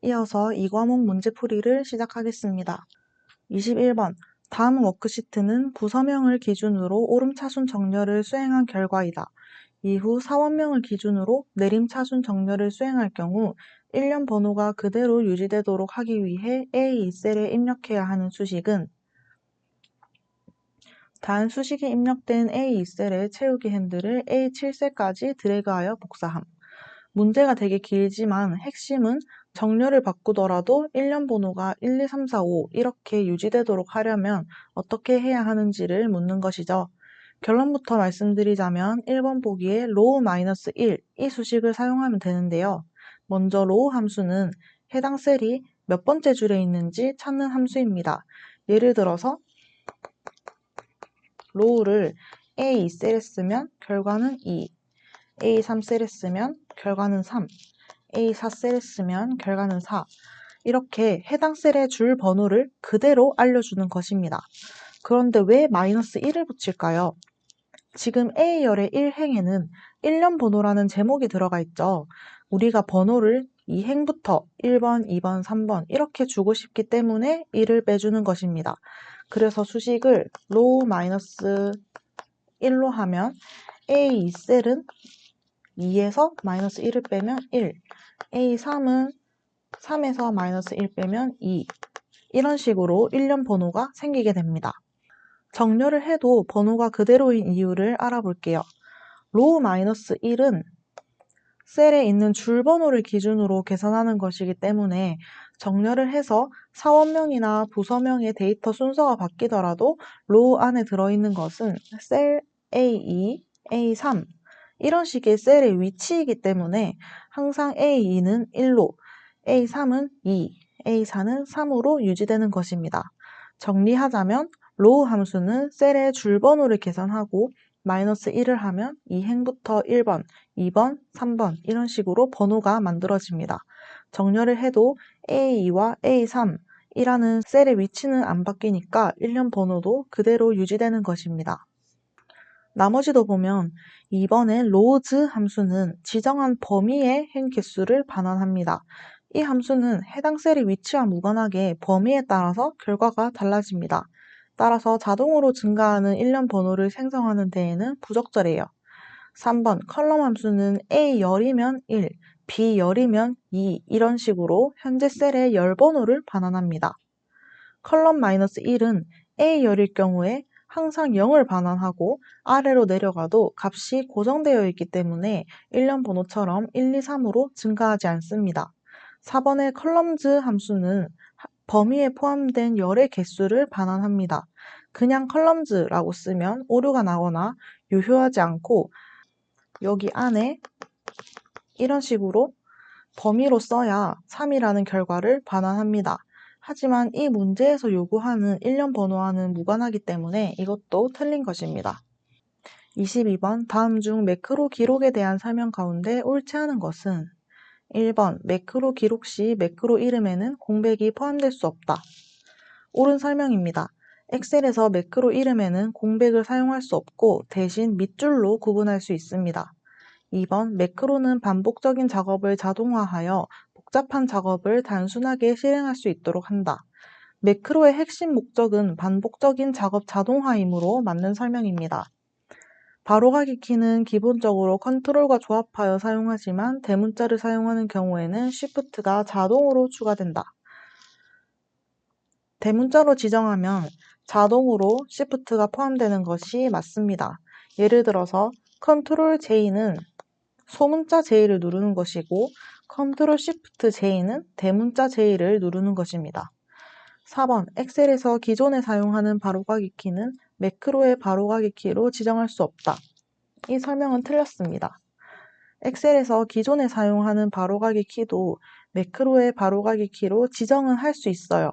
이어서 이 과목 문제풀이를 시작하겠습니다. 21번. 다음 워크시트는 부서명을 기준으로 오름차순 정렬을 수행한 결과이다. 이후 사원명을 기준으로 내림차순 정렬을 수행할 경우 1년 번호가 그대로 유지되도록 하기 위해 A2셀에 입력해야 하는 수식은 단 수식이 입력된 A2셀의 채우기 핸들을 A7셀까지 드래그하여 복사함. 문제가 되게 길지만 핵심은 정렬을 바꾸더라도 1년 번호가 1, 2, 3, 4, 5 이렇게 유지되도록 하려면 어떻게 해야 하는지를 묻는 것이죠. 결론부터 말씀드리자면 1번 보기에 로우-1 이 수식을 사용하면 되는데요. 먼저 로우 함수는 해당 셀이 몇 번째 줄에 있는지 찾는 함수입니다. 예를 들어서 로우를 A2셀에 쓰면 결과는 2, A3셀에 쓰면 결과는 3, A4셀에 쓰면 결과는 4. 이렇게 해당 셀의 줄 번호를 그대로 알려주는 것입니다. 그런데 왜 -1을 붙일까요? 지금 A열의 1행에는 1년 번호라는 제목이 들어가 있죠. 우리가 번호를 2행부터 1번, 2번, 3번 이렇게 주고 싶기 때문에 1을 빼주는 것입니다. 그래서 수식을 로우-1로 하면 A2셀은 2에서 -1을 빼면 1, A3은 3에서 -1 빼면 2 이런 식으로 1년 번호가 생기게 됩니다. 정렬을 해도 번호가 그대로인 이유를 알아볼게요. 로우-1은 셀에 있는 줄 번호를 기준으로 계산하는 것이기 때문에 정렬을 해서 사원명이나 부서명의 데이터 순서가 바뀌더라도 로우 안에 들어있는 것은 셀 A2, A3 이런 식의 셀의 위치이기 때문에 항상 A2는 1로, A3은 2, A4는 3으로 유지되는 것입니다. 정리하자면 로우 함수는 셀의 줄 번호를 계산하고 -1을 하면 2행부터 1번, 2번, 3번 이런 식으로 번호가 만들어집니다. 정렬을 해도 A2와 A3 이라는 셀의 위치는 안 바뀌니까 1년 번호도 그대로 유지되는 것입니다. 나머지도 보면 2번의 로우즈 함수는 지정한 범위의 행 개수를 반환합니다. 이 함수는 해당 셀의 위치와 무관하게 범위에 따라서 결과가 달라집니다. 따라서 자동으로 증가하는 1년 번호를 생성하는 데에는 부적절해요. 3번 컬럼 함수는 A열이면 1, B열이면 2 이런 식으로 현재 셀의 열 번호를 반환합니다. 컬럼 -1은 A열일 경우에 항상 0을 반환하고 아래로 내려가도 값이 고정되어 있기 때문에 1년 번호처럼 1, 2, 3으로 증가하지 않습니다. 4번의 컬럼즈 함수는 범위에 포함된 열의 개수를 반환합니다. 그냥 컬럼즈라고 쓰면 오류가 나거나 유효하지 않고 여기 안에 이런 식으로 범위로 써야 3이라는 결과를 반환합니다. 하지만 이 문제에서 요구하는 1년 번호와는 무관하기 때문에 이것도 틀린 것입니다. 22번 다음 중 매크로 기록에 대한 설명 가운데 옳지 않은 것은 1번 매크로 기록 시 매크로 이름에는 공백이 포함될 수 없다. 옳은 설명입니다. 엑셀에서 매크로 이름에는 공백을 사용할 수 없고 대신 밑줄로 구분할 수 있습니다. 2번 매크로는 반복적인 작업을 자동화하여 복잡한 작업을 단순하게 실행할 수 있도록 한다. 매크로의 핵심 목적은 반복적인 작업 자동화이므로 맞는 설명입니다. 바로가기 키는 기본적으로 컨트롤과 조합하여 사용하지만 대문자를 사용하는 경우에는 쉬프트가 자동으로 추가된다. 대문자로 지정하면 자동으로 쉬프트가 포함되는 것이 맞습니다. 예를 들어서 컨트롤 J는 소문자 J를 누르는 것이고 컨트롤 쉬프트 J는 대문자 J를 누르는 것입니다. 4번 엑셀에서 기존에 사용하는 바로가기 키는 매크로의 바로가기 키로 지정할 수 없다. 이 설명은 틀렸습니다. 엑셀에서 기존에 사용하는 바로가기 키도 매크로의 바로가기 키로 지정은 할 수 있어요.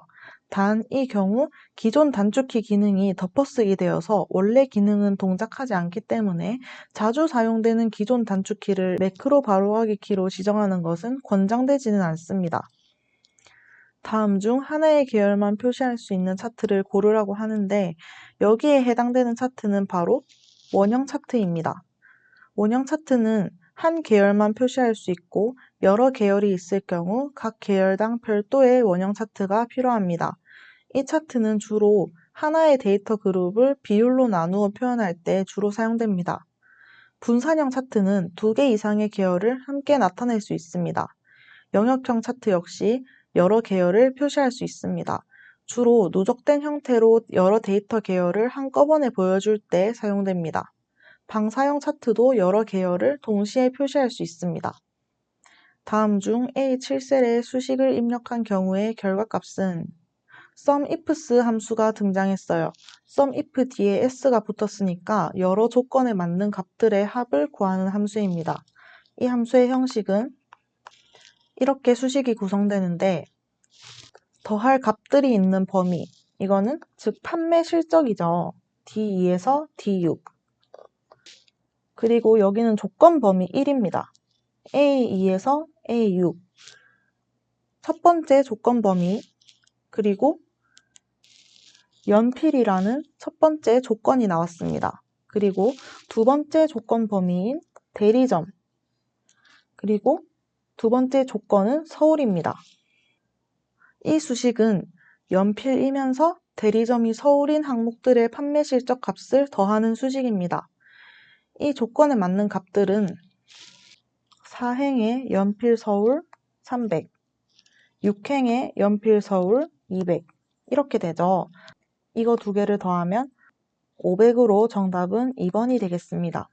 단 이 경우 기존 단축키 기능이 덮어쓰기 되어서 원래 기능은 동작하지 않기 때문에 자주 사용되는 기존 단축키를 매크로 바로가기 키로 지정하는 것은 권장되지는 않습니다. 다음 중 하나의 계열만 표시할 수 있는 차트를 고르라고 하는데 여기에 해당되는 차트는 바로 원형 차트입니다. 원형 차트는 한 계열만 표시할 수 있고 여러 계열이 있을 경우 각 계열당 별도의 원형 차트가 필요합니다. 이 차트는 주로 하나의 데이터 그룹을 비율로 나누어 표현할 때 주로 사용됩니다. 분산형 차트는 2개 이상의 계열을 함께 나타낼 수 있습니다. 영역형 차트 역시 여러 계열을 표시할 수 있습니다. 주로 누적된 형태로 여러 데이터 계열을 한꺼번에 보여줄 때 사용됩니다. 방사형 차트도 여러 계열을 동시에 표시할 수 있습니다. 다음 중 A7셀에 수식을 입력한 경우의 결과값은 SUMIFS 함수가 등장했어요. SUMIF 뒤에 s가 붙었으니까 여러 조건에 맞는 값들의 합을 구하는 함수입니다. 이 함수의 형식은 이렇게 수식이 구성되는데 더할 값들이 있는 범위, 이거는 즉 판매 실적이죠. D2에서 D6. 그리고 여기는 조건 범위 1입니다. A2에서 A6. 첫 번째 조건 범위, 그리고 연필이라는 첫 번째 조건이 나왔습니다. 그리고 두 번째 조건 범위인 대리점, 그리고 두 번째 조건은 서울입니다. 이 수식은 연필이면서 대리점이 서울인 항목들의 판매 실적 값을 더하는 수식입니다. 이 조건에 맞는 값들은 4행의 연필 서울 300, 6행의 연필 서울 200 이렇게 되죠. 이거 두 개를 더하면 500으로 정답은 2번이 되겠습니다.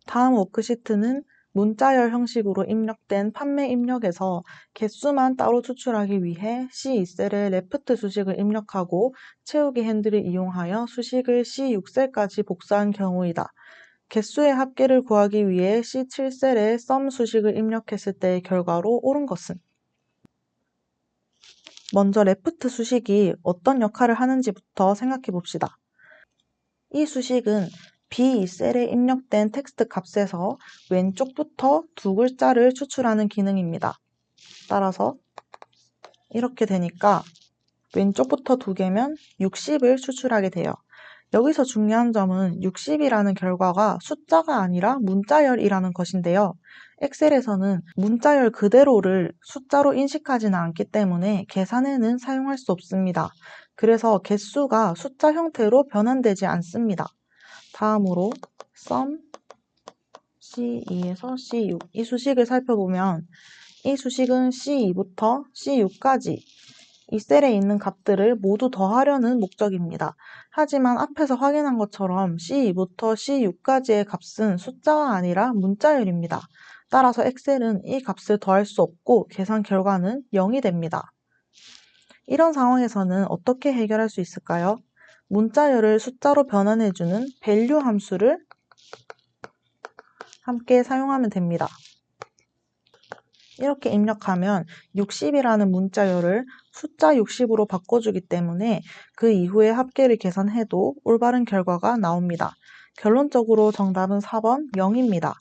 다음 워크시트는 문자열 형식으로 입력된 판매 입력에서 개수만 따로 추출하기 위해 C2셀에 레프트 수식을 입력하고 채우기 핸들을 이용하여 수식을 C6셀까지 복사한 경우이다. 개수의 합계를 구하기 위해 C7셀에 sum 수식을 입력했을 때의 결과로 옳은 것은? 먼저 레프트 수식이 어떤 역할을 하는지부터 생각해 봅시다. 이 수식은 B2셀에 입력된 텍스트 값에서 왼쪽부터 두 글자를 추출하는 기능입니다. 따라서 이렇게 되니까 왼쪽부터 두 개면 60을 추출하게 돼요. 여기서 중요한 점은 60이라는 결과가 숫자가 아니라 문자열이라는 것인데요. 엑셀에서는 문자열 그대로를 숫자로 인식하지는 않기 때문에 계산에는 사용할 수 없습니다. 그래서 개수가 숫자 형태로 변환되지 않습니다. 다음으로 sum C2에서 C6 이 수식을 살펴보면 이 수식은 C2부터 C6까지 이 셀에 있는 값들을 모두 더하려는 목적입니다. 하지만 앞에서 확인한 것처럼 C2부터 C6까지의 값은 숫자가 아니라 문자열입니다. 따라서 엑셀은 이 값을 더할 수 없고 계산 결과는 0이 됩니다. 이런 상황에서는 어떻게 해결할 수 있을까요? 문자열을 숫자로 변환해주는 value 함수를 함께 사용하면 됩니다. 이렇게 입력하면 60이라는 문자열을 숫자 60으로 바꿔주기 때문에 그 이후에 합계를 계산해도 올바른 결과가 나옵니다. 결론적으로 정답은 4번 0입니다.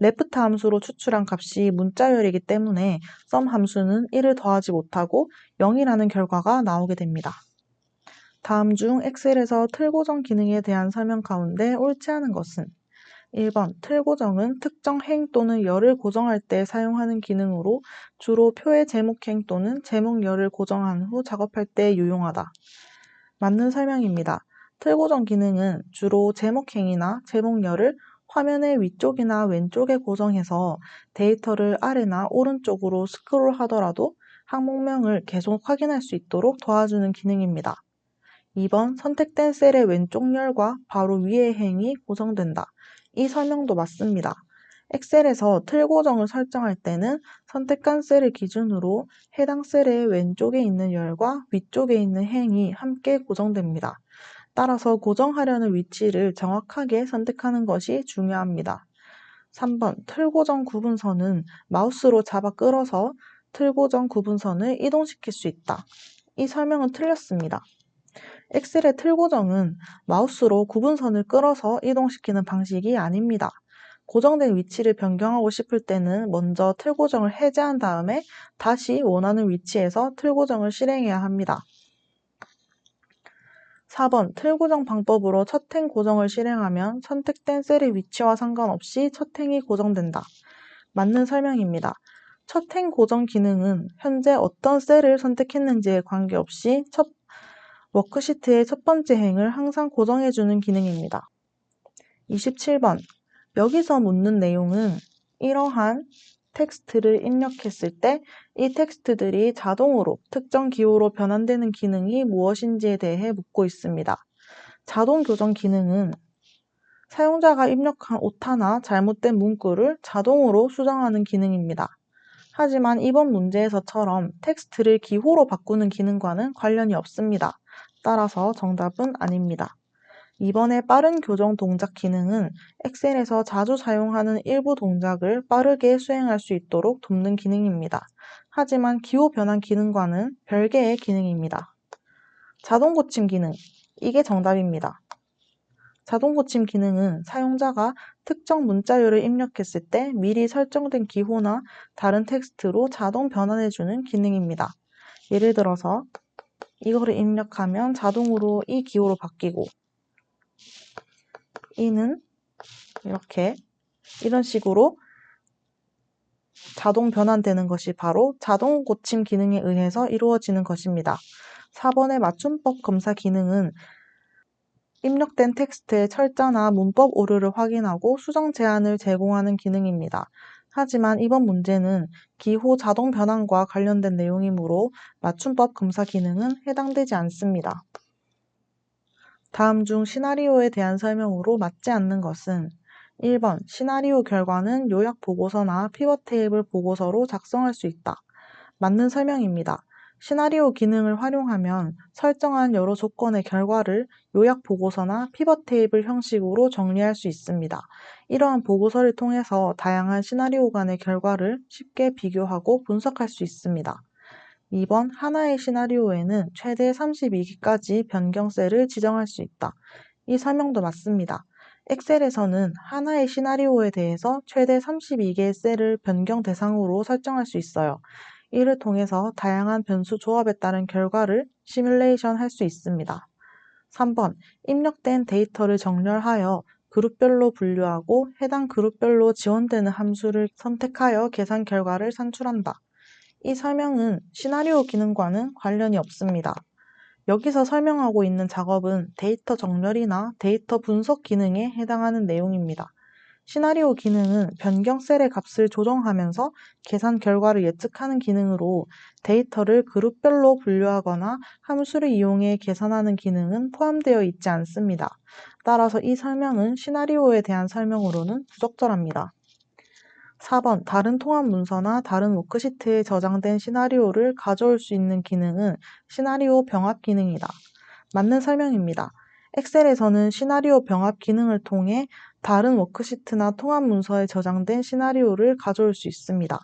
레프트 함수로 추출한 값이 문자열이기 때문에 sum 함수는 1을 더하지 못하고 0이라는 결과가 나오게 됩니다. 다음 중 엑셀에서 틀 고정 기능에 대한 설명 가운데 옳지 않은 것은? 1번 틀 고정은 특정 행 또는 열을 고정할 때 사용하는 기능으로 주로 표의 제목행 또는 제목열을 고정한 후 작업할 때 유용하다. 맞는 설명입니다. 틀 고정 기능은 주로 제목행이나 제목열을 화면의 위쪽이나 왼쪽에 고정해서 데이터를 아래나 오른쪽으로 스크롤 하더라도 항목명을 계속 확인할 수 있도록 도와주는 기능입니다. 2번 선택된 셀의 왼쪽 열과 바로 위의 행이 고정된다. 이 설명도 맞습니다. 엑셀에서 틀 고정을 설정할 때는 선택한 셀을 기준으로 해당 셀의 왼쪽에 있는 열과 위쪽에 있는 행이 함께 고정됩니다. 따라서 고정하려는 위치를 정확하게 선택하는 것이 중요합니다. 3번 틀 고정 구분선은 마우스로 잡아 끌어서 틀 고정 구분선을 이동시킬 수 있다. 이 설명은 틀렸습니다. 엑셀의 틀 고정은 마우스로 구분선을 끌어서 이동시키는 방식이 아닙니다. 고정된 위치를 변경하고 싶을 때는 먼저 틀 고정을 해제한 다음에 다시 원하는 위치에서 틀 고정을 실행해야 합니다. 4번 틀 고정 방법으로 첫 행 고정을 실행하면 선택된 셀의 위치와 상관없이 첫 행이 고정된다. 맞는 설명입니다. 첫 행 고정 기능은 현재 어떤 셀을 선택했는지에 관계없이 워크시트의 첫 번째 행을 항상 고정해주는 기능입니다. 27번. 여기서 묻는 내용은 이러한 텍스트를 입력했을 때 이 텍스트들이 자동으로 특정 기호로 변환되는 기능이 무엇인지에 대해 묻고 있습니다. 자동 교정 기능은 사용자가 입력한 오타나 잘못된 문구를 자동으로 수정하는 기능입니다. 하지만 이번 문제에서처럼 텍스트를 기호로 바꾸는 기능과는 관련이 없습니다. 따라서 정답은 아닙니다. 이번에 빠른 교정 동작 기능은 엑셀에서 자주 사용하는 일부 동작을 빠르게 수행할 수 있도록 돕는 기능입니다. 하지만 기호 변환 기능과는 별개의 기능입니다. 자동 고침 기능, 이게 정답입니다. 자동 고침 기능은 사용자가 특정 문자열을 입력했을 때 미리 설정된 기호나 다른 텍스트로 자동 변환해주는 기능입니다. 예를 들어서 이거를 입력하면 자동으로 이 기호로 바뀌고 이는 이렇게 이런 식으로 자동 변환되는 것이 바로 자동 고침 기능에 의해서 이루어지는 것입니다. 4번의 맞춤법 검사 기능은 입력된 텍스트의 철자나 문법 오류를 확인하고 수정 제안을 제공하는 기능입니다. 하지만 이번 문제는 기호 자동 변환과 관련된 내용이므로 맞춤법 검사 기능은 해당되지 않습니다. 다음 중 시나리오에 대한 설명으로 맞지 않는 것은 1번 시나리오 결과는 요약 보고서나 피벗 테이블 보고서로 작성할 수 있다. 맞는 설명입니다. 시나리오 기능을 활용하면 설정한 여러 조건의 결과를 요약 보고서나 피벗 테이블 형식으로 정리할 수 있습니다. 이러한 보고서를 통해서 다양한 시나리오 간의 결과를 쉽게 비교하고 분석할 수 있습니다. 2번 하나의 시나리오에는 최대 32개까지 변경 셀을 지정할 수 있다. 이 설명도 맞습니다. 엑셀에서는 하나의 시나리오에 대해서 최대 32개의 셀을 변경 대상으로 설정할 수 있어요. 이를 통해서 다양한 변수 조합에 따른 결과를 시뮬레이션 할 수 있습니다. 3번 입력된 데이터를 정렬하여 그룹별로 분류하고 해당 그룹별로 지원되는 함수를 선택하여 계산 결과를 산출한다. 이 설명은 시나리오 기능과는 관련이 없습니다. 여기서 설명하고 있는 작업은 데이터 정렬이나 데이터 분석 기능에 해당하는 내용입니다. 시나리오 기능은 변경 셀의 값을 조정하면서 계산 결과를 예측하는 기능으로 데이터를 그룹별로 분류하거나 함수를 이용해 계산하는 기능은 포함되어 있지 않습니다. 따라서 이 설명은 시나리오에 대한 설명으로는 부적절합니다. 4번 다른 통합 문서나 다른 워크시트에 저장된 시나리오를 가져올 수 있는 기능은 시나리오 병합 기능이다. 맞는 설명입니다. 엑셀에서는 시나리오 병합 기능을 통해 다른 워크시트나 통합 문서에 저장된 시나리오를 가져올 수 있습니다.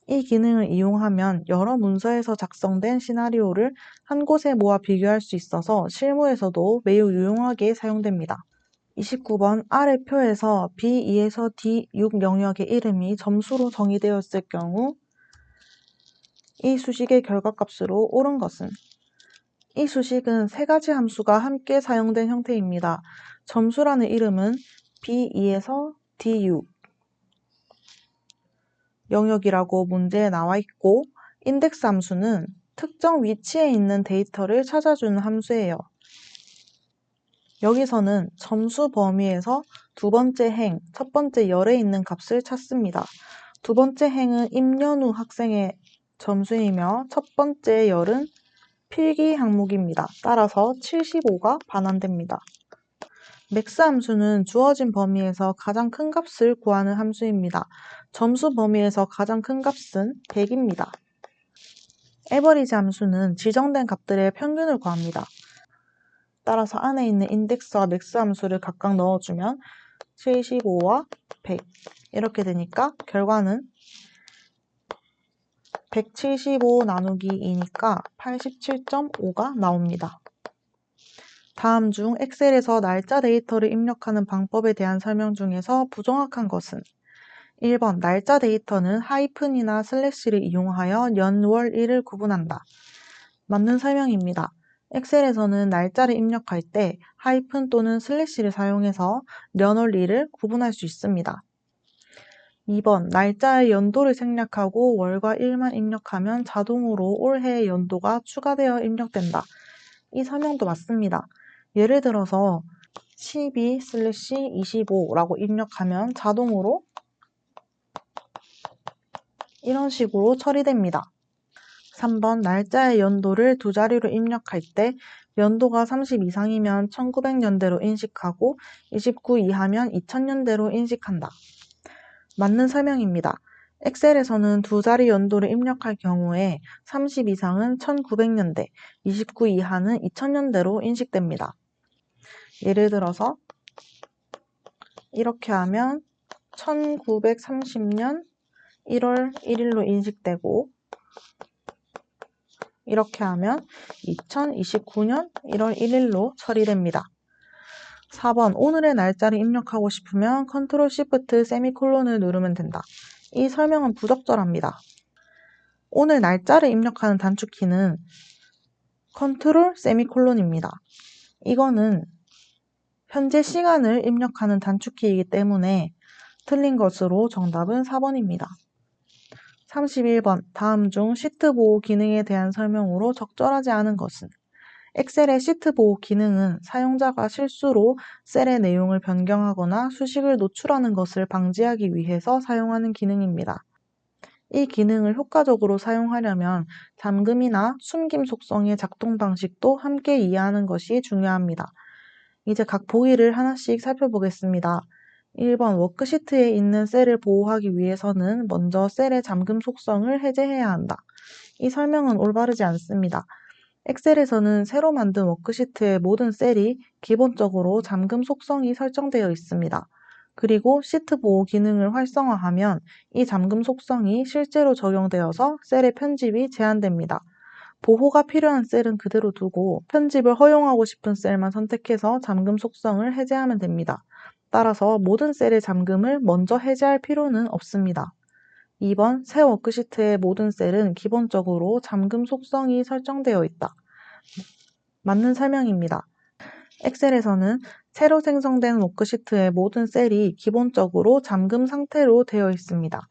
이 기능을 이용하면 여러 문서에서 작성된 시나리오를 한 곳에 모아 비교할 수 있어서 실무에서도 매우 유용하게 사용됩니다. 29번 아래 표에서 B2에서 D6 영역의 이름이 점수로 정의되었을 경우 이 수식의 결과값으로 옳은 것은 이 수식은 세 가지 함수가 함께 사용된 형태입니다. 점수라는 이름은 B2에서 D6 영역이라고 문제에 나와 있고 인덱스 함수는 특정 위치에 있는 데이터를 찾아주는 함수예요. 여기서는 점수 범위에서 두 번째 행, 첫 번째 열에 있는 값을 찾습니다. 두 번째 행은 임연우 학생의 점수이며 첫 번째 열은 필기 항목입니다. 따라서 75가 반환됩니다. 맥스 함수는 주어진 범위에서 가장 큰 값을 구하는 함수입니다. 점수 범위에서 가장 큰 값은 100입니다. 에버리지 함수는 지정된 값들의 평균을 구합니다. 따라서 안에 있는 인덱스와 맥스 함수를 각각 넣어주면 75와 100 이렇게 되니까 결과는 175 나누기 2니까 87.5가 나옵니다. 다음 중 엑셀에서 날짜 데이터를 입력하는 방법에 대한 설명 중에서 부정확한 것은 1번 날짜 데이터는 하이픈이나 슬래시를 이용하여 년, 월, 일을 구분한다. 맞는 설명입니다. 엑셀에서는 날짜를 입력할 때 하이픈 또는 슬래시를 사용해서 년, 월, 일을 구분할 수 있습니다. 2번 날짜의 연도를 생략하고 월과 일만 입력하면 자동으로 올해의 연도가 추가되어 입력된다. 이 설명도 맞습니다. 예를 들어서 12/25라고 입력하면 자동으로 이런 식으로 처리됩니다. 3번 날짜의 연도를 두 자리로 입력할 때 연도가 30 이상이면 1900년대로 인식하고 29 이하면 2000년대로 인식한다. 맞는 설명입니다. 엑셀에서는 두 자리 연도를 입력할 경우에 30 이상은 1900년대, 29 이하는 2000년대로 인식됩니다. 예를 들어서 이렇게 하면 1930년 1월 1일로 인식되고 이렇게 하면 2029년 1월 1일로 처리됩니다. 4번 오늘의 날짜를 입력하고 싶으면 컨트롤 시프트 세미콜론을 누르면 된다. 이 설명은 부적절합니다. 오늘 날짜를 입력하는 단축키는 컨트롤 세미콜론입니다. 이거는 현재 시간을 입력하는 단축키이기 때문에 틀린 것으로 정답은 4번입니다. 31번 다음 중 시트 보호 기능에 대한 설명으로 적절하지 않은 것은 엑셀의 시트 보호 기능은 사용자가 실수로 셀의 내용을 변경하거나 수식을 노출하는 것을 방지하기 위해서 사용하는 기능입니다. 이 기능을 효과적으로 사용하려면 잠금이나 숨김 속성의 작동 방식도 함께 이해하는 것이 중요합니다. 이제 각 보기를 하나씩 살펴보겠습니다. 1번 워크시트에 있는 셀을 보호하기 위해서는 먼저 셀의 잠금 속성을 해제해야 한다. 이 설명은 올바르지 않습니다. 엑셀에서는 새로 만든 워크시트의 모든 셀이 기본적으로 잠금 속성이 설정되어 있습니다. 그리고 시트 보호 기능을 활성화하면 이 잠금 속성이 실제로 적용되어서 셀의 편집이 제한됩니다. 보호가 필요한 셀은 그대로 두고 편집을 허용하고 싶은 셀만 선택해서 잠금 속성을 해제하면 됩니다. 따라서 모든 셀의 잠금을 먼저 해제할 필요는 없습니다. 2번 새 워크시트의 모든 셀은 기본적으로 잠금 속성이 설정되어 있다. 맞는 설명입니다. 엑셀에서는 새로 생성된 워크시트의 모든 셀이 기본적으로 잠금 상태로 되어 있습니다.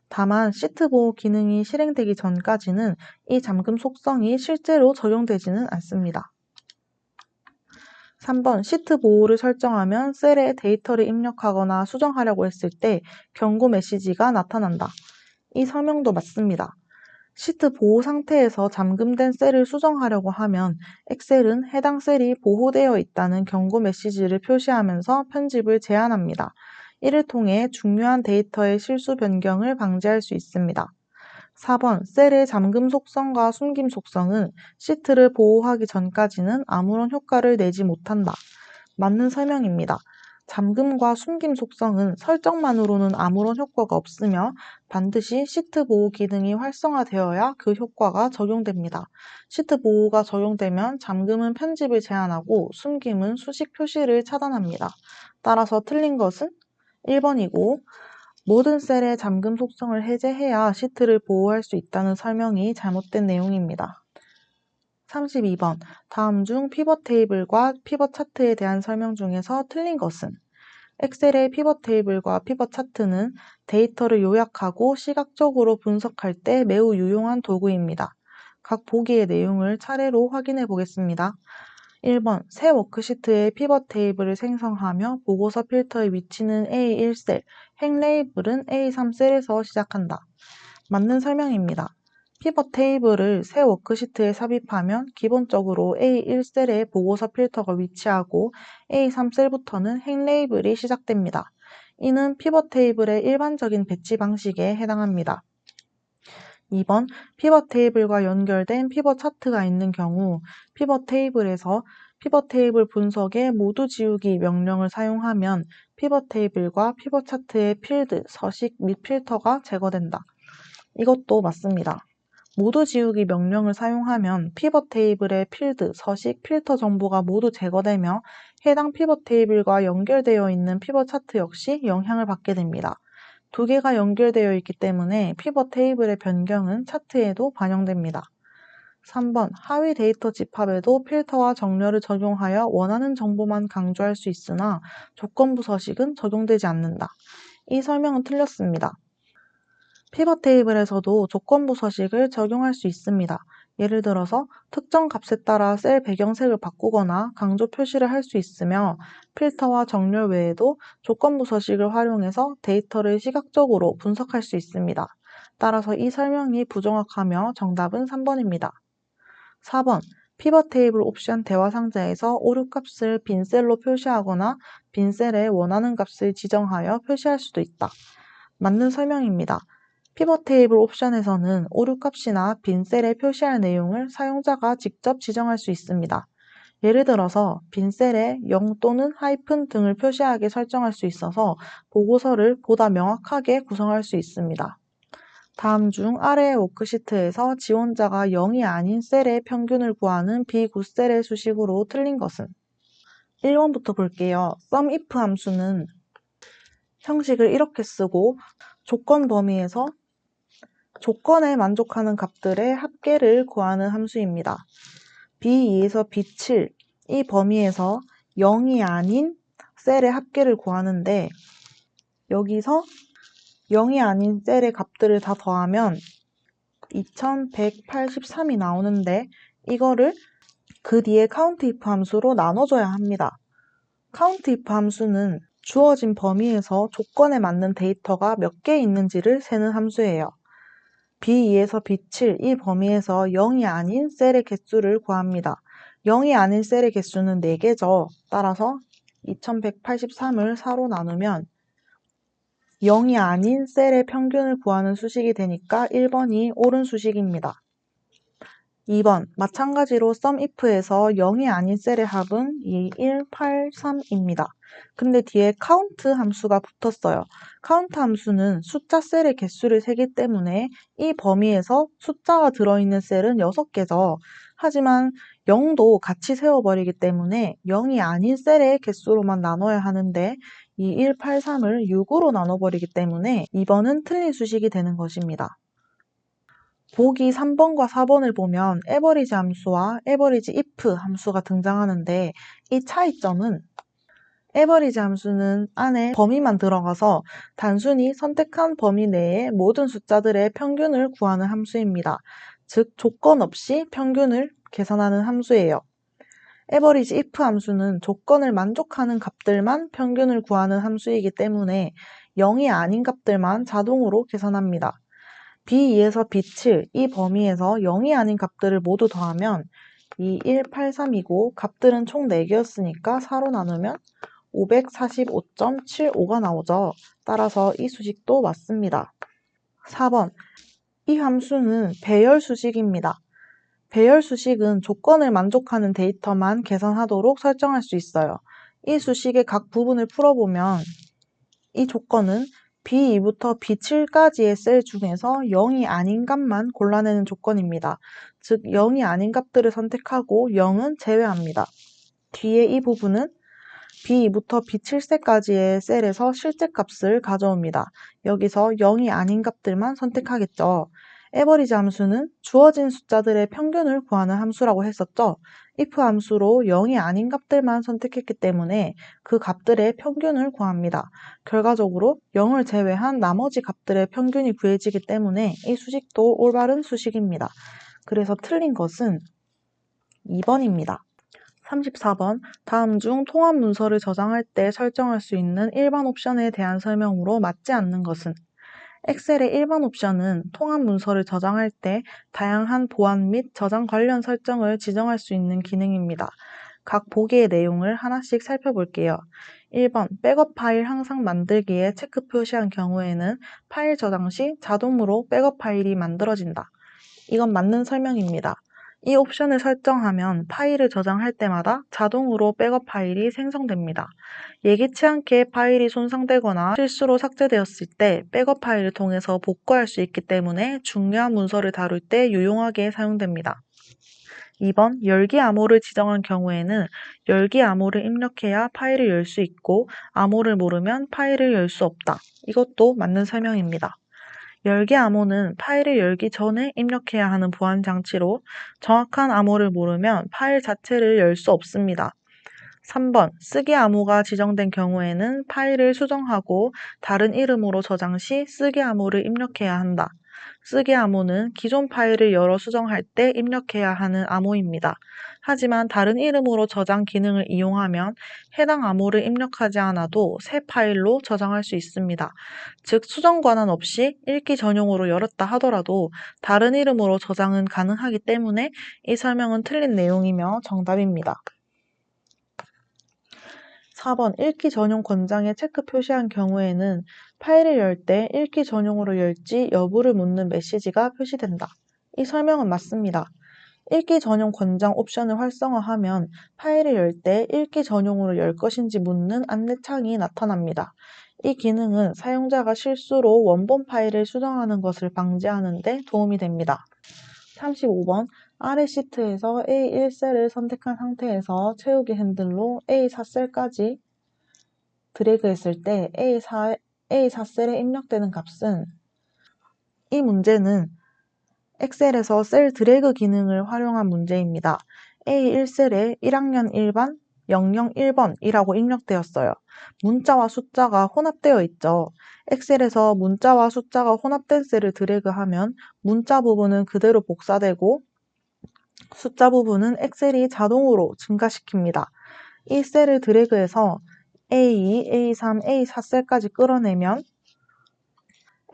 다만 시트 보호 기능이 실행되기 전까지는 이 잠금 속성이 실제로 적용되지는 않습니다. 3번 시트 보호를 설정하면 셀에 데이터를 입력하거나 수정하려고 했을 때 경고 메시지가 나타난다. 이 설명도 맞습니다. 시트 보호 상태에서 잠금된 셀을 수정하려고 하면 엑셀은 해당 셀이 보호되어 있다는 경고 메시지를 표시하면서 편집을 제한합니다. 이를 통해 중요한 데이터의 실수 변경을 방지할 수 있습니다. 4번 셀의 잠금 속성과 숨김 속성은 시트를 보호하기 전까지는 아무런 효과를 내지 못한다. 맞는 설명입니다. 잠금과 숨김 속성은 설정만으로는 아무런 효과가 없으며 반드시 시트 보호 기능이 활성화되어야 그 효과가 적용됩니다. 시트 보호가 적용되면 잠금은 편집을 제한하고 숨김은 수식 표시를 차단합니다. 따라서 틀린 것은 1번이고 모든 셀의 잠금 속성을 해제해야 시트를 보호할 수 있다는 설명이 잘못된 내용입니다. 32번 다음 중 피벗 테이블과 피벗 차트에 대한 설명 중에서 틀린 것은 엑셀의 피벗 테이블과 피벗 차트는 데이터를 요약하고 시각적으로 분석할 때 매우 유용한 도구입니다. 각 보기의 내용을 차례로 확인해 보겠습니다. 1번 새 워크시트의 피벗 테이블을 생성하며 보고서 필터의 위치는 A1셀, 행 레이블은 A3셀에서 시작한다. 맞는 설명입니다. 피벗 테이블을 새 워크시트에 삽입하면 기본적으로 A1셀에 보고서 필터가 위치하고 A3셀부터는 행 레이블이 시작됩니다. 이는 피벗 테이블의 일반적인 배치 방식에 해당합니다. 2번 피벗 테이블과 연결된 피벗 차트가 있는 경우 피벗 테이블에서 피벗 테이블 분석에 모두 지우기 명령을 사용하면 피벗 테이블과 피벗 차트의 필드, 서식 및 필터가 제거된다. 이것도 맞습니다. 모두 지우기 명령을 사용하면 피벗 테이블의 필드, 서식, 필터 정보가 모두 제거되며 해당 피벗 테이블과 연결되어 있는 피벗 차트 역시 영향을 받게 됩니다. 두 개가 연결되어 있기 때문에 피벗 테이블의 변경은 차트에도 반영됩니다. 3번 하위 데이터 집합에도 필터와 정렬을 적용하여 원하는 정보만 강조할 수 있으나 조건부 서식은 적용되지 않는다. 이 설명은 틀렸습니다. 피벗 테이블에서도 조건부 서식을 적용할 수 있습니다. 예를 들어서 특정 값에 따라 셀 배경색을 바꾸거나 강조 표시를 할 수 있으며 필터와 정렬 외에도 조건부 서식을 활용해서 데이터를 시각적으로 분석할 수 있습니다. 따라서 이 설명이 부정확하며 정답은 3번입니다. 4번 피벗 테이블 옵션 대화 상자에서 오류 값을 빈 셀로 표시하거나 빈 셀에 원하는 값을 지정하여 표시할 수도 있다. 맞는 설명입니다. 피벗 테이블 옵션에서는 오류 값이나 빈 셀에 표시할 내용을 사용자가 직접 지정할 수 있습니다. 예를 들어서 빈 셀에 0 또는 하이픈 등을 표시하게 설정할 수 있어서 보고서를 보다 명확하게 구성할 수 있습니다. 다음 중 아래의 워크시트에서 지원자가 0이 아닌 셀의 평균을 구하는 비굿셀의 수식으로 틀린 것은? 1번부터 볼게요. SUMIF 함수는 형식을 이렇게 쓰고 조건 범위에서 조건에 만족하는 값들의 합계를 구하는 함수입니다. B2에서 B7 이 범위에서 0이 아닌 셀의 합계를 구하는데 여기서 0이 아닌 셀의 값들을 다 더하면 2183이 나오는데 이거를 그 뒤에 COUNTIF 함수로 나눠줘야 합니다. COUNTIF 함수는 주어진 범위에서 조건에 맞는 데이터가 몇 개 있는지를 세는 함수예요. B2에서 B7 이 범위에서 0이 아닌 셀의 개수를 구합니다. 0이 아닌 셀의 개수는 4개죠. 따라서 2183을 4로 나누면 0이 아닌 셀의 평균을 구하는 수식이 되니까 1번이 옳은 수식입니다. 2번 마찬가지로 SUMIF에서 0이 아닌 셀의 합은 2183입니다. 근데 뒤에 count 함수가 붙었어요. count 함수는 숫자 셀의 개수를 세기 때문에 이 범위에서 숫자가 들어있는 셀은 6개죠. 하지만 0도 같이 세워버리기 때문에 0이 아닌 셀의 개수로만 나눠야 하는데 2183을 6으로 나눠버리기 때문에 2번은 틀린 수식이 되는 것입니다. 보기 3번과 4번을 보면 average 함수와 average if 함수가 등장하는데 이 차이점은 average 함수는 안에 범위만 들어가서 단순히 선택한 범위 내의 모든 숫자들의 평균을 구하는 함수입니다. 즉 조건 없이 평균을 계산하는 함수예요. average if 함수는 조건을 만족하는 값들만 평균을 구하는 함수이기 때문에 0이 아닌 값들만 자동으로 계산합니다. B2에서 B7 이 범위에서 0이 아닌 값들을 모두 더하면 2183이고 값들은 총 4개였으니까 4로 나누면 545.75가 나오죠. 따라서 이 수식도 맞습니다. 4번 이 함수는 배열 수식입니다. 배열 수식은 조건을 만족하는 데이터만 계산하도록 설정할 수 있어요. 이 수식의 각 부분을 풀어보면 이 조건은 B2부터 B7까지의 셀 중에서 0이 아닌 값만 골라내는 조건입니다. 즉 0이 아닌 값들을 선택하고 0은 제외합니다. 뒤에 이 부분은 B2부터 B7셀까지의 셀에서 실제 값을 가져옵니다. 여기서 0이 아닌 값들만 선택하겠죠. 에버리지 함수는 주어진 숫자들의 평균을 구하는 함수라고 했었죠. if 함수로 0이 아닌 값들만 선택했기 때문에 그 값들의 평균을 구합니다. 결과적으로 0을 제외한 나머지 값들의 평균이 구해지기 때문에 이 수식도 올바른 수식입니다. 그래서 틀린 것은 2번입니다. 34번 다음 중 통합 문서를 저장할 때 설정할 수 있는 일반 옵션에 대한 설명으로 맞지 않는 것은? 엑셀의 일반 옵션은 통합 문서를 저장할 때 다양한 보안 및 저장 관련 설정을 지정할 수 있는 기능입니다. 각 보기의 내용을 하나씩 살펴볼게요. 1번 백업 파일 항상 만들기에 체크 표시한 경우에는 파일 저장 시 자동으로 백업 파일이 만들어진다. 이건 맞는 설명입니다. 이 옵션을 설정하면 파일을 저장할 때마다 자동으로 백업 파일이 생성됩니다. 예기치 않게 파일이 손상되거나 실수로 삭제되었을 때 백업 파일을 통해서 복구할 수 있기 때문에 중요한 문서를 다룰 때 유용하게 사용됩니다. 2번 열기 암호를 지정한 경우에는 열기 암호를 입력해야 파일을 열 수 있고 암호를 모르면 파일을 열 수 없다. 이것도 맞는 설명입니다. 열기 암호는 파일을 열기 전에 입력해야 하는 보안 장치로 정확한 암호를 모르면 파일 자체를 열 수 없습니다. 3번 쓰기 암호가 지정된 경우에는 파일을 수정하고 다른 이름으로 저장 시 쓰기 암호를 입력해야 한다. 쓰기 암호는 기존 파일을 열어 수정할 때 입력해야 하는 암호입니다. 하지만 다른 이름으로 저장 기능을 이용하면 해당 암호를 입력하지 않아도 새 파일로 저장할 수 있습니다. 즉 수정 권한 없이 읽기 전용으로 열었다 하더라도 다른 이름으로 저장은 가능하기 때문에 이 설명은 틀린 내용이며 정답입니다. 4번 읽기 전용 권장에 체크 표시한 경우에는 파일을 열 때 읽기 전용으로 열지 여부를 묻는 메시지가 표시된다. 이 설명은 맞습니다. 읽기 전용 권장 옵션을 활성화하면 파일을 열 때 읽기 전용으로 열 것인지 묻는 안내창이 나타납니다. 이 기능은 사용자가 실수로 원본 파일을 수정하는 것을 방지하는 데 도움이 됩니다. 35번 아래 시트에서 A1셀을 선택한 상태에서 채우기 핸들로 A4셀까지 드래그했을 때 A4셀에 입력되는 값은 이 문제는 엑셀에서 셀 드래그 기능을 활용한 문제입니다. A1셀에 1학년 1반 001번이라고 입력되었어요. 문자와 숫자가 혼합되어 있죠. 엑셀에서 문자와 숫자가 혼합된 셀을 드래그하면 문자 부분은 그대로 복사되고 숫자 부분은 엑셀이 자동으로 증가시킵니다. 이 셀을 드래그해서 A2, A3, A4셀까지 끌어내면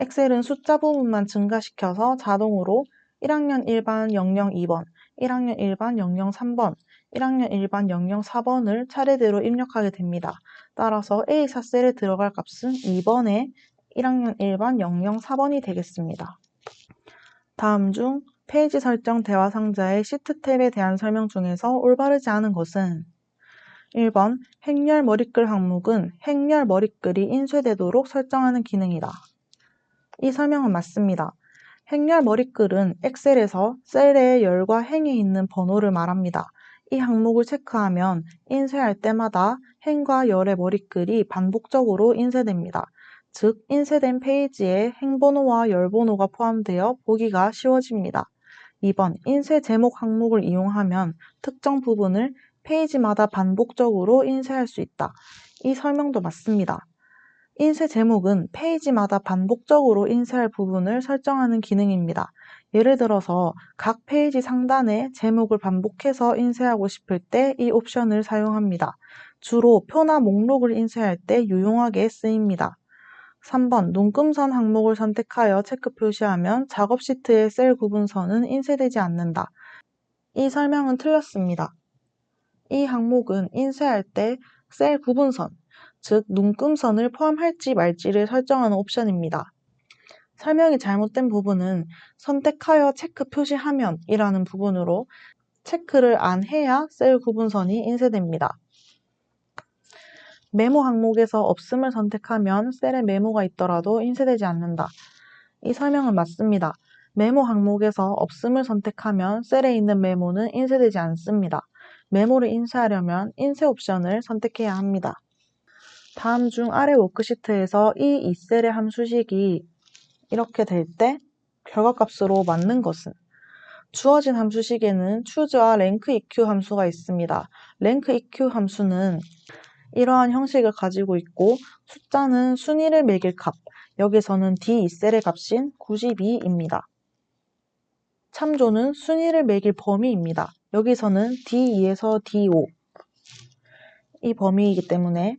엑셀은 숫자 부분만 증가시켜서 자동으로 1학년 1반 002번, 1학년 1반 003번, 1학년 1반 004번을 차례대로 입력하게 됩니다. 따라서 A4셀에 들어갈 값은 2번에 1학년 1반 004번이 되겠습니다. 다음 중 페이지 설정 대화 상자의 시트 탭에 대한 설명 중에서 올바르지 않은 것은 1번 행렬 머리글 항목은 행렬 머리글이 인쇄되도록 설정하는 기능이다. 이 설명은 맞습니다. 행렬 머리글은 엑셀에서 셀의 열과 행에 있는 번호를 말합니다. 이 항목을 체크하면 인쇄할 때마다 행과 열의 머리글이 반복적으로 인쇄됩니다. 즉, 인쇄된 페이지에 행번호와 열번호가 포함되어 보기가 쉬워집니다. 2번, 인쇄 제목 항목을 이용하면 특정 부분을 페이지마다 반복적으로 인쇄할 수 있다. 이 설명도 맞습니다. 인쇄 제목은 페이지마다 반복적으로 인쇄할 부분을 설정하는 기능입니다. 예를 들어서 각 페이지 상단에 제목을 반복해서 인쇄하고 싶을 때 이 옵션을 사용합니다. 주로 표나 목록을 인쇄할 때 유용하게 쓰입니다. 3번 눈금선 항목을 선택하여 체크 표시하면 작업 시트의 셀 구분선은 인쇄되지 않는다. 이 설명은 틀렸습니다. 이 항목은 인쇄할 때 셀 구분선, 즉 눈금선을 포함할지 말지를 설정하는 옵션입니다. 설명이 잘못된 부분은 선택하여 체크 표시하면 이라는 부분으로 체크를 안 해야 셀 구분선이 인쇄됩니다. 메모 항목에서 없음을 선택하면 셀에 메모가 있더라도 인쇄되지 않는다. 이 설명은 맞습니다. 메모 항목에서 없음을 선택하면 셀에 있는 메모는 인쇄되지 않습니다. 메모를 인쇄하려면 인쇄 옵션을 선택해야 합니다. 다음 중 아래 워크시트에서 이 2셀의 함수식이 이렇게 될 때 결과값으로 맞는 것은 주어진 함수식에는 choose와 rankEq 함수가 있습니다. rankEq 함수는 이러한 형식을 가지고 있고 숫자는 순위를 매길 값, 여기서는 D2셀의 값인 92입니다. 참조는 순위를 매길 범위입니다. 여기서는 D2에서 D5 이 범위이기 때문에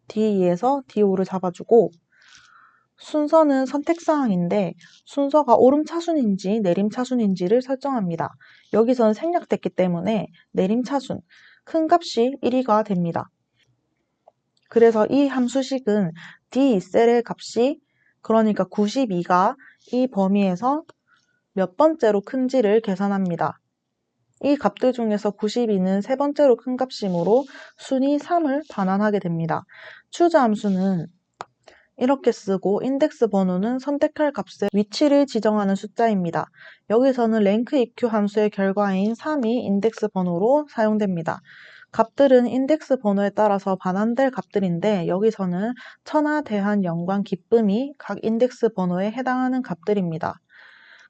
D2에서 D5를 잡아주고 순서는 선택사항인데 순서가 오름차순인지 내림차순인지를 설정합니다. 여기서는 생략됐기 때문에 내림차순, 큰 값이 1위가 됩니다. 그래서 이 함수식은 D2셀의 값이 그러니까 92가 이 범위에서 몇 번째로 큰지를 계산합니다. 이 값들 중에서 92는 세 번째로 큰 값이므로 순위 3을 반환하게 됩니다. choose 함수는 이렇게 쓰고 인덱스 번호는 선택할 값의 위치를 지정하는 숫자입니다. 여기서는 rankEq 함수의 결과인 3이 인덱스 번호로 사용됩니다. 값들은 인덱스 번호에 따라서 반환될 값들인데 여기서는 천하, 대한, 영광, 기쁨이 각 인덱스 번호에 해당하는 값들입니다.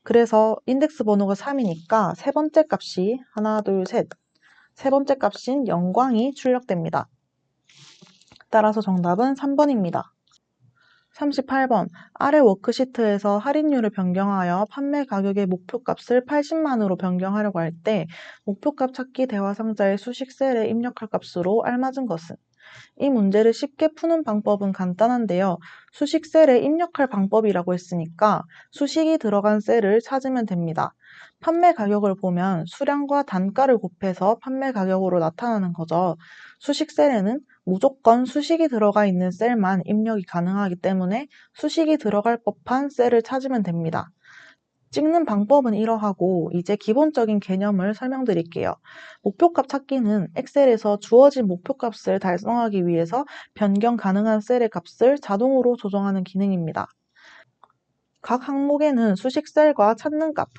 그래서 인덱스 번호가 3이니까 세 번째 값이 하나, 둘, 셋, 세 번째 값인 영광이 출력됩니다. 따라서 정답은 3번입니다. 38번. 아래 워크시트에서 할인율을 변경하여 판매 가격의 목표값을 80만으로 변경하려고 할 때 목표값 찾기 대화 상자의 수식 셀에 입력할 값으로 알맞은 것은? 이 문제를 쉽게 푸는 방법은 간단한데요. 수식 셀에 입력할 방법이라고 했으니까 수식이 들어간 셀을 찾으면 됩니다. 판매 가격을 보면 수량과 단가를 곱해서 판매 가격으로 나타나는 거죠. 수식 셀에는 무조건 수식이 들어가 있는 셀만 입력이 가능하기 때문에 수식이 들어갈 법한 셀을 찾으면 됩니다. 찍는 방법은 이러하고 이제 기본적인 개념을 설명드릴게요. 목표값 찾기는 엑셀에서 주어진 목표값을 달성하기 위해서 변경 가능한 셀의 값을 자동으로 조정하는 기능입니다. 각 항목에는 수식 셀과 찾는 값,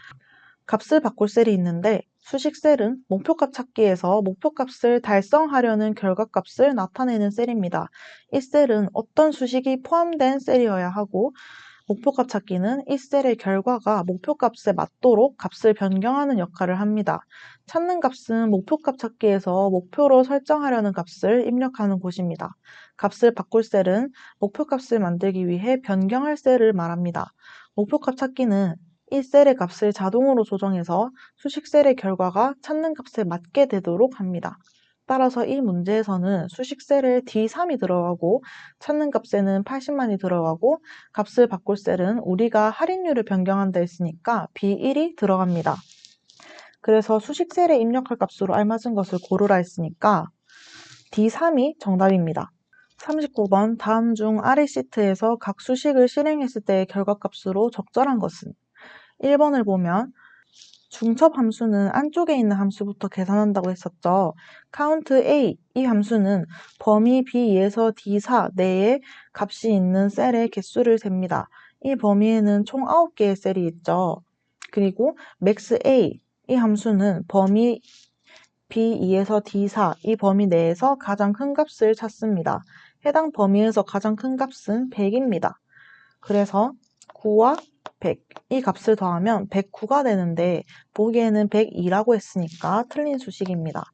값을 바꿀 셀이 있는데 수식 셀은 목표값 찾기에서 목표값을 달성하려는 결과값을 나타내는 셀입니다. 이 셀은 어떤 수식이 포함된 셀이어야 하고 목표값 찾기는 이 셀의 결과가 목표값에 맞도록 값을 변경하는 역할을 합니다. 찾는 값은 목표값 찾기에서 목표로 설정하려는 값을 입력하는 곳입니다. 값을 바꿀 셀은 목표값을 만들기 위해 변경할 셀을 말합니다. 목표값 찾기는 이 셀의 값을 자동으로 조정해서 수식 셀의 결과가 찾는 값에 맞게 되도록 합니다. 따라서 이 문제에서는 수식 셀에 D3이 들어가고 찾는 값에는 80만이 들어가고 값을 바꿀 셀은 우리가 할인율을 변경한다 했으니까 B1이 들어갑니다. 그래서 수식 셀에 입력할 값으로 알맞은 것을 고르라 했으니까 D3이 정답입니다. 39번 다음 중 아래 시트에서 각 수식을 실행했을 때의 결과값으로 적절한 것은? 1번을 보면 중첩 함수는 안쪽에 있는 함수부터 계산한다고 했었죠. count A 이 함수는 범위 B2에서 D4 내에 값이 있는 셀의 개수를 셉니다. 이 범위에는 총 9개의 셀이 있죠. 그리고 max A 이 함수는 범위 B2에서 D4 이 범위 내에서 가장 큰 값을 찾습니다. 해당 범위에서 가장 큰 값은 100입니다. 그래서 9와 100, 이 값을 더하면 109가 되는데 보기에는 102라고 했으니까 틀린 수식입니다.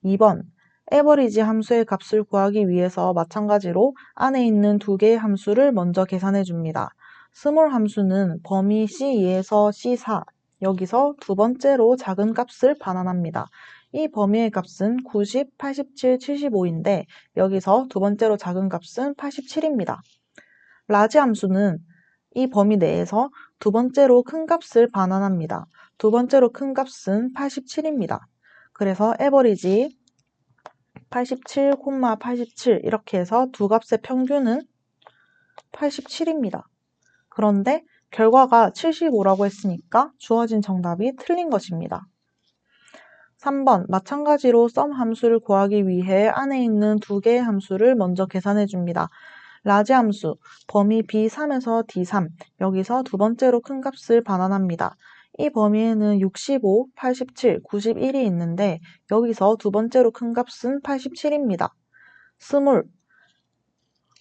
2번, 에버리지 함수의 값을 구하기 위해서 마찬가지로 안에 있는 두 개의 함수를 먼저 계산해 줍니다. 스몰 함수는 범위 C2에서 C4, 여기서 두 번째로 작은 값을 반환합니다. 이 범위의 값은 90, 87, 75인데 여기서 두 번째로 작은 값은 87입니다. 라지 함수는 이 범위 내에서 두 번째로 큰 값을 반환합니다. 두 번째로 큰 값은 87입니다. 그래서 에버리지 87, 87 이렇게 해서 두 값의 평균은 87입니다. 그런데 결과가 75라고 했으니까 주어진 정답이 틀린 것입니다. 3번 마찬가지로 썸 함수를 구하기 위해 안에 있는 두 개의 함수를 먼저 계산해 줍니다. 라지 함수, 범위 B3에서 D3, 여기서 두 번째로 큰 값을 반환합니다. 이 범위에는 65, 87, 91이 있는데 여기서 두 번째로 큰 값은 87입니다. 스몰,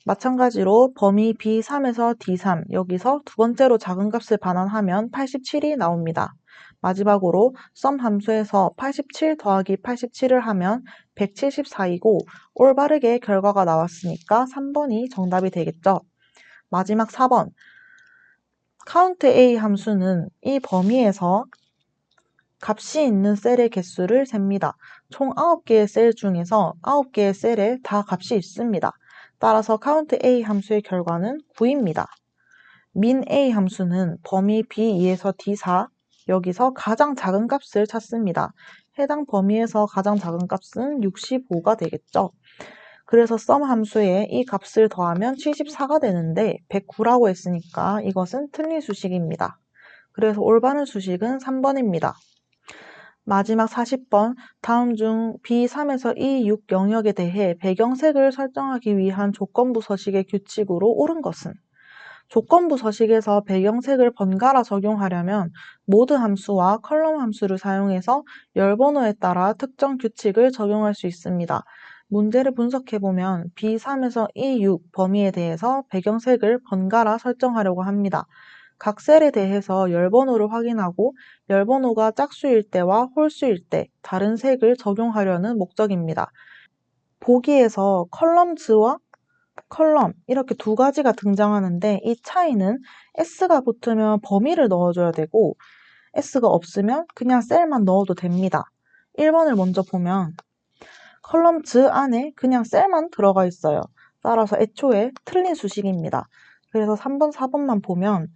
마찬가지로 범위 B3에서 D3, 여기서 두 번째로 작은 값을 반환하면 87이 나옵니다. 마지막으로 썸 함수에서 87 더하기 87을 하면 174이고 올바르게 결과가 나왔으니까 3번이 정답이 되겠죠. 마지막 4번 count A 함수는 이 범위에서 값이 있는 셀의 개수를 셉니다. 총 9개의 셀 중에서 9개의 셀에 다 값이 있습니다. 따라서 count A 함수의 결과는 9입니다. min A 함수는 범위 B2에서 D4, 여기서 가장 작은 값을 찾습니다. 해당 범위에서 가장 작은 값은 65가 되겠죠. 그래서 sum 함수에 이 값을 더하면 74가 되는데 109라고 했으니까 이것은 틀린 수식입니다. 그래서 올바른 수식은 3번입니다. 마지막 40번, 다음 중 B3에서 E6 영역에 대해 배경색을 설정하기 위한 조건부 서식의 규칙으로 옳은 것은? 조건부 서식에서 배경색을 번갈아 적용하려면 모드 함수와 컬럼 함수를 사용해서 열 번호에 따라 특정 규칙을 적용할 수 있습니다. 문제를 분석해보면 B3에서 E6 범위에 대해서 배경색을 번갈아 설정하려고 합니다. 각 셀에 대해서 열번호를 확인하고 열번호가 짝수일 때와 홀수일 때 다른 색을 적용하려는 목적입니다. 보기에서 컬럼즈와 컬럼 이렇게 두 가지가 등장하는데 이 차이는 S가 붙으면 범위를 넣어줘야 되고 S가 없으면 그냥 셀만 넣어도 됩니다. 1번을 먼저 보면 컬럼즈 안에 그냥 셀만 들어가 있어요. 따라서 애초에 틀린 수식입니다. 그래서 3번, 4번만 보면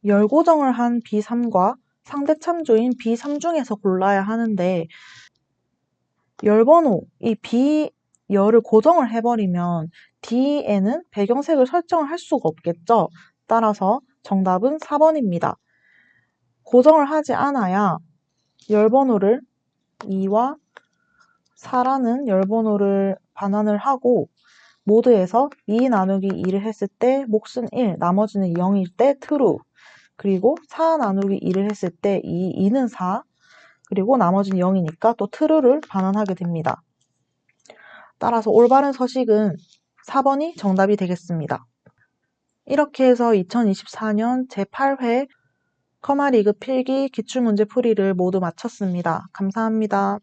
열 고정을 한 B3과 상대 참조인 B3 중에서 골라야 하는데 열번호, 이 B열을 고정을 해버리면 D에는 배경색을 설정을 할 수가 없겠죠. 따라서 정답은 4번입니다. 고정을 하지 않아야 열번호를 2와 4라는 열번호를 반환을 하고 모드에서 2 나누기 2를 했을 때 몫은 1, 나머지는 0일 때 true. 그리고 4 나누기 2를 했을 때 2는 4, 그리고 나머지는 0이니까 또 true를 반환하게 됩니다. 따라서 올바른 서식은 4번이 정답이 되겠습니다. 이렇게 해서 2024년 제8회 커마리그 필기 기출문제 풀이를 모두 마쳤습니다. 감사합니다.